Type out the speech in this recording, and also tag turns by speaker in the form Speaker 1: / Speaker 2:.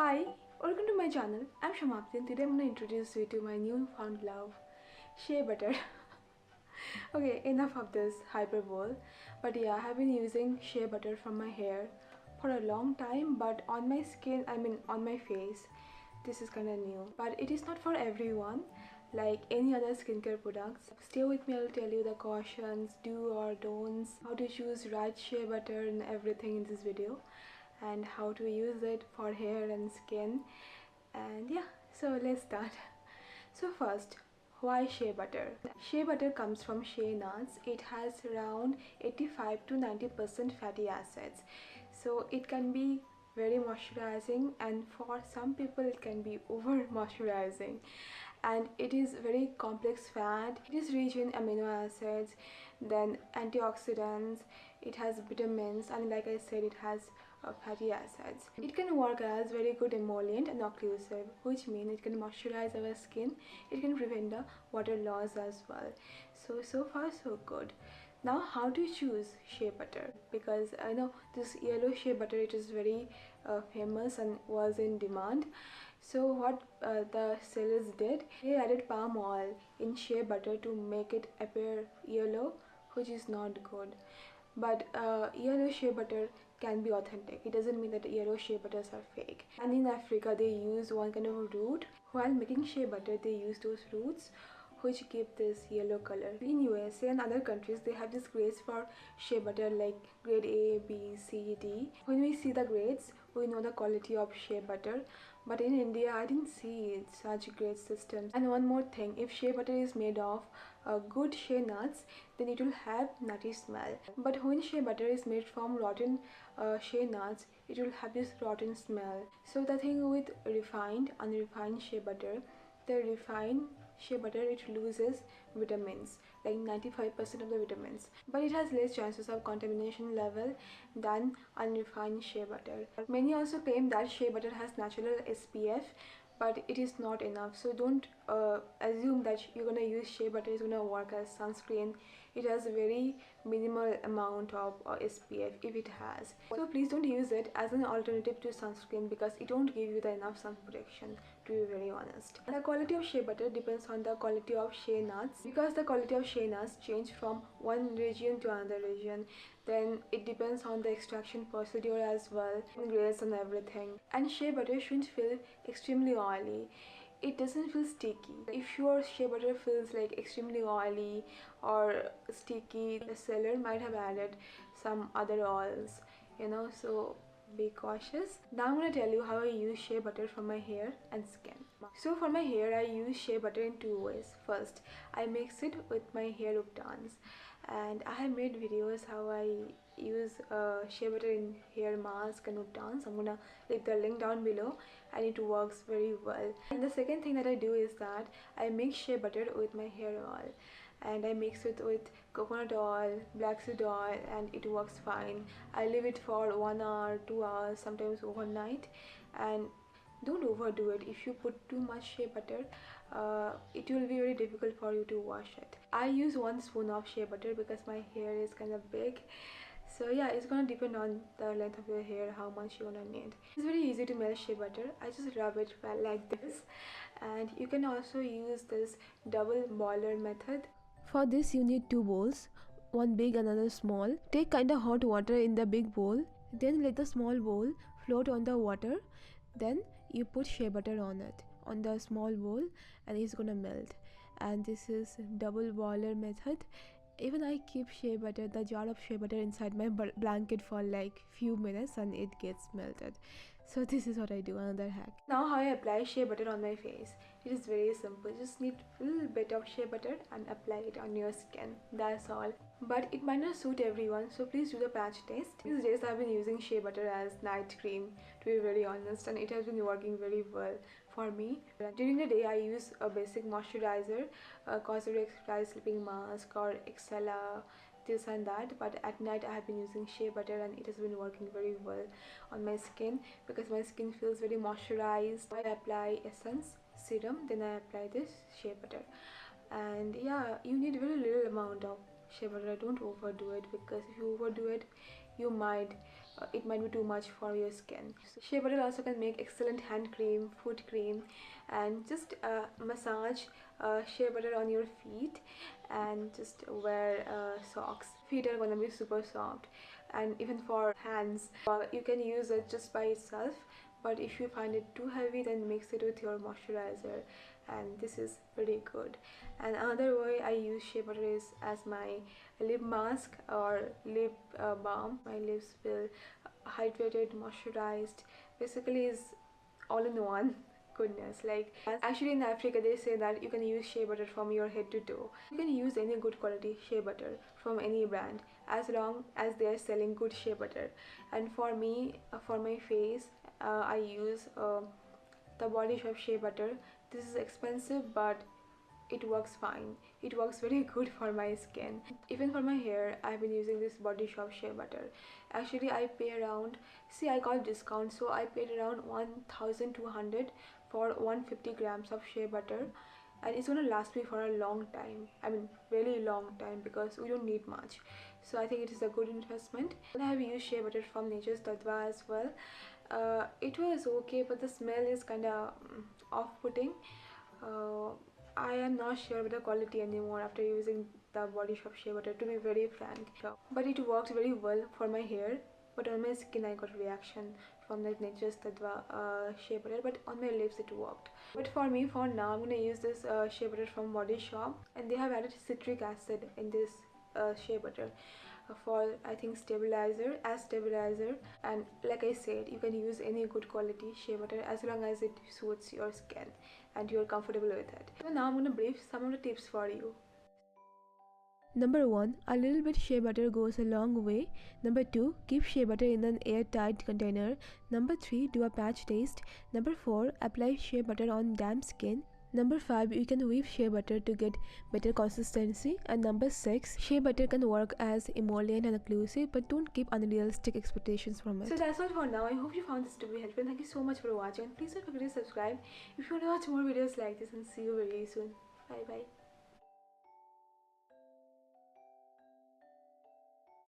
Speaker 1: Hi, welcome to my channel. I'm Shamapti and today I'm going to introduce you to my newfound love, Shea Butter. Okay, enough of this hyperbole. But yeah, I have been using Shea Butter from my hair for a long time, but on my skin, on my face, this is kind of new. But it is not for everyone, like any other skincare products. Stay with me, I'll tell you the cautions, do or don'ts, how to choose right Shea Butter and everything in this video, and how to use it for hair and skin. And yeah, so let's start. So first, why shea butter? Shea butter comes from shea nuts. It has around 85 to 90% fatty acids, so it can be very moisturizing, and for some people it can be over moisturizing. And it is very complex fat. It is rich in amino acids, then antioxidants, it has vitamins, and like I said, it has fatty acids. It can work as very good emollient and occlusive, which means it can moisturize our skin. It can prevent the water loss as well. So far so good. Now, how to choose shea butter? Because I know this yellow shea butter, it is very famous and was in demand. So what the sellers did, they added palm oil in shea butter to make it appear yellow, which is not good. But yellow shea butter can be authentic. It doesn't mean that yellow shea butters are fake. And in Africa, they use one kind of a root. While making shea butter, they use those roots which give this yellow color. In USA and other countries, they have this grades for shea butter like grade A, B, C, D. When we see the grades, we know the quality of shea butter. But in India, I didn't see such grade systems. And one more thing, if shea butter is made of good shea nuts, then it will have nutty smell. But when shea butter is made from rotten shea nuts, it will have this rotten smell. So the thing with refined, unrefined shea butter, the refined shea butter, it loses vitamins, like 95% of the vitamins, but it has less chances of contamination level than unrefined shea butter. Many also claim that shea butter has natural SPF, but it is not enough. So don't assume that you're gonna use shea butter is gonna work as sunscreen. It has a very minimal amount of SPF, if it has. So please don't use it as an alternative to sunscreen because it won't give you the enough sun protection, to be very honest. The quality of shea butter depends on the quality of shea nuts, because the quality of shea nuts change from one region to another region. Then it depends on the extraction procedure as well, grades and everything. And shea butter shouldn't feel extremely oily. It doesn't feel sticky. If your shea butter feels like extremely oily or sticky, the seller might have added some other oils, so be cautious. Now I'm going to tell you how I use shea butter for my hair and skin. So for my hair, I use shea butter in two ways. First, I mix it with my hair uptons, and I have made videos how I use shea butter in hair mask and uptons. I'm gonna leave the link down below, and it works very well. And the second thing that I do is that I mix shea butter with my hair oil, and I mix it with coconut oil, black seed oil, and it works fine. I leave it for 1 hour, 2 hours, sometimes overnight. And don't overdo it. If you put too much shea butter, it will be very difficult for you to wash it. I use 1 spoon of shea butter because my hair is kind of big. So yeah, it's gonna depend on the length of your hair, how much you're gonna need. It's very easy to melt shea butter. I just rub it well like this. And you can also use this double boiler method.
Speaker 2: For this you need two bowls, one big another small. Take kinda hot water in the big bowl, then let the small bowl float on the water. Then you put shea butter on it, on the small bowl, and it's gonna melt. And this is double boiler method. Even I keep shea butter, the jar of shea butter, inside my blanket for like few minutes and it gets melted. So this is what I do, another hack.
Speaker 1: Now how I apply shea butter on my face. It is very simple. You just need a little bit of shea butter and apply it on your skin. That's all. But it might not suit everyone, so please do the patch test. These days I've been using shea butter as night cream, to be very honest, and it has been working very well for me. During the day I use a basic moisturizer, a Cosrx Fly Sleeping Mask or Excella, this and that, but at night I have been using shea butter and it has been working very well on my skin because my skin feels very moisturized. I apply essence, serum, then I apply this shea butter. And yeah, you need very little amount of shea butter. Don't overdo it, because if you overdo it, you might it might be too much for your skin. So shea butter also can make excellent hand cream, foot cream, and just massage shea butter on your feet, and just wear socks. Feet are gonna be super soft, and even for hands, you can use it just by itself. But if you find it too heavy, then mix it with your moisturizer, and this is pretty good. And another way I use shea butter is as my lip mask or lip balm. My lips feel hydrated, moisturized, basically is all in one. Goodness, like actually in Africa they say that you can use shea butter from your head to toe. You can use any good quality shea butter from any brand, as long as they are selling good shea butter. And for me, for my face, I use the Body Shop shea butter. This is expensive, but it works fine. It works very good for my skin. Even for my hair, I've been using this Body Shop shea butter. Actually, I pay around, see, I got discount, so I paid around 1200 for 150 grams of shea butter, and it's gonna last me for a long time. I mean, really long time, because we don't need much. So I think it is a good investment. And I have used shea butter from Nature's Tattva as well. It was okay, but the smell is kind of off-putting. uh, I am not sure with the quality anymore after using the Body Shop shea butter, to be very frank. But it worked very well for my hair. But on my skin, I got reaction from the Nature's Tattva shea butter. But on my lips, it worked. But for me, for now, I'm gonna use this shea butter from Body Shop, and they have added citric acid in this shea butter for, I think, stabilizer. And like I said, you can use any good quality shea butter as long as it suits your skin and you're comfortable with it. So now I'm gonna brief some of the tips for you.
Speaker 2: Number 1, a little bit shea butter goes a long way. Number 2, keep shea butter in an airtight container. Number 3, do a patch test. Number 4, apply shea butter on damp skin. Number 5, you can whip shea butter to get better consistency. And number 6, shea butter can work as emollient and occlusive, but don't keep unrealistic expectations from it.
Speaker 1: So that's all for now. I hope you found this to be helpful. Thank you so much for watching. Please don't forget to subscribe if you want to watch more videos like this, and see you very soon. Bye bye.